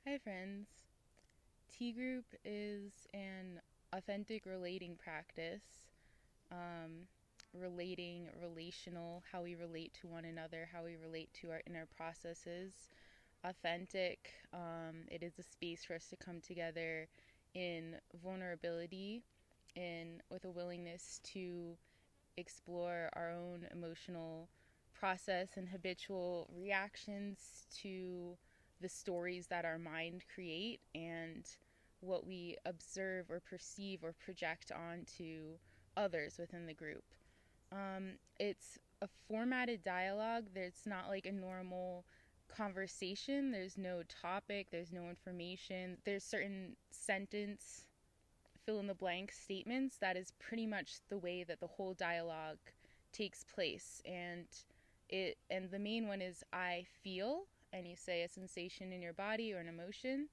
Hi friends. Tea group is an authentic relating practice. Relational, how we relate to one another, how we relate to our inner processes. Authentic, it is a space for us to come together in vulnerability and with a willingness to explore our own emotional process and habitual reactions to the stories that our mind create and what we observe or perceive or project onto others within the group. It's a formatted dialogue. There's not like a normal conversation. There's no topic. There's no information. There's certain sentence fill in the blank statements. That is pretty much the way that the whole dialogue takes place. And the main one is I feel, and you say a sensation in your body or an emotion.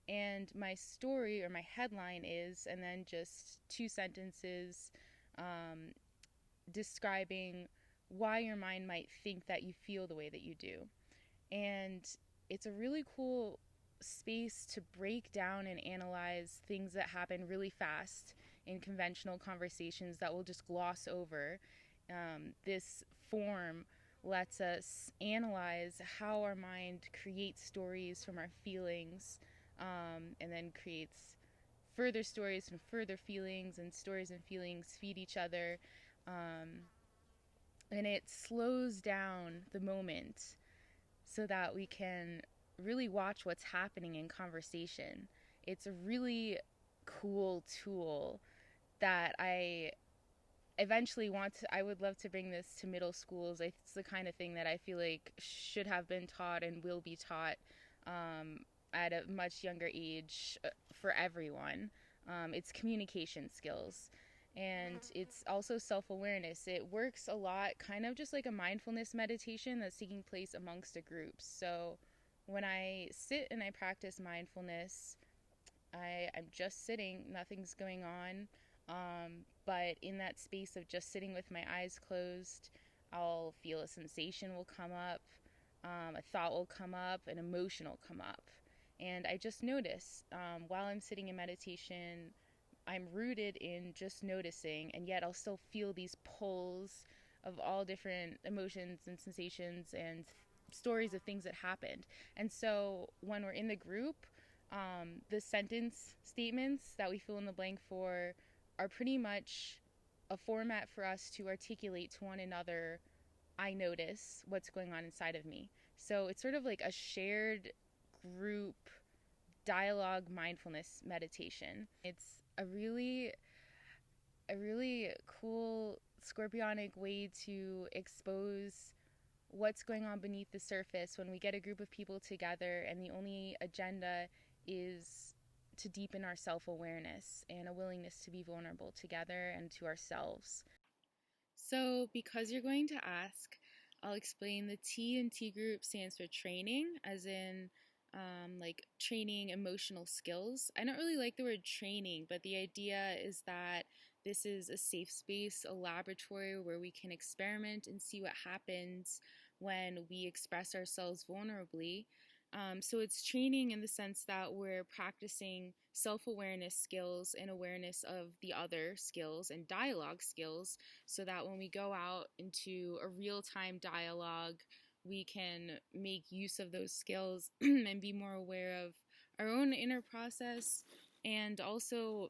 And my story or my headline is, and then just two sentences describing why your mind might think that you feel the way that you do. And it's a really cool space to break down and analyze things that happen really fast in conventional conversations that we'll just gloss over. This form lets us analyze how our mind creates stories from our feelings, and then creates further stories from further feelings, and stories and feelings feed each other. Um, and it slows down the moment so that we can really watch what's happening in conversation. It's a really cool tool that I would love to bring this to middle schools. It's the kind of thing that I feel like should have been taught and will be taught at a much younger age for everyone. It's communication skills. And it's also self awareness. It works a lot, kind of just like a mindfulness meditation that's taking place amongst a group. So when I sit and I practice mindfulness, I'm just sitting, nothing's going on. But in that space of just sitting with my eyes closed, I'll feel a sensation will come up, a thought will come up, an emotion will come up. And I just notice while I'm sitting in meditation, I'm rooted in just noticing, and yet I'll still feel these pulls of all different emotions and sensations and stories of things that happened. And so when we're in the group, the sentence statements that we fill in the blank for are pretty much a format for us to articulate to one another, I notice what's going on inside of me. So it's sort of like a shared group dialogue mindfulness meditation. It's a really cool scorpionic way to expose what's going on beneath the surface when we get a group of people together and the only agenda is to deepen our self-awareness and a willingness to be vulnerable together and to ourselves. So because you're going to ask, I'll explain. The T in T group stands for training, as in like training emotional skills. I don't really like the word training, but the idea is that this is a safe space, a laboratory where we can experiment and see what happens when we express ourselves vulnerably. So it's training in the sense that we're practicing self-awareness skills and awareness of the other skills and dialogue skills, so that when we go out into a real-time dialogue, we can make use of those skills and be more aware of our own inner process and also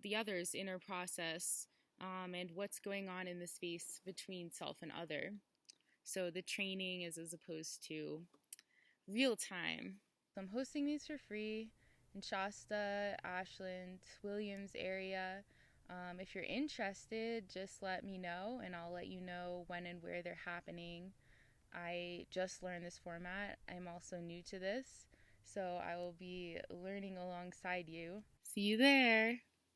the other's inner process, and what's going on in the space between self and other. So the training is as opposed to real time. So I'm hosting these for free in Shasta, Ashland, Williams area. If you're interested, just let me know and I'll let you know when and where they're happening. I just learned this format. I'm also new to this, so I will be learning alongside you. See you there!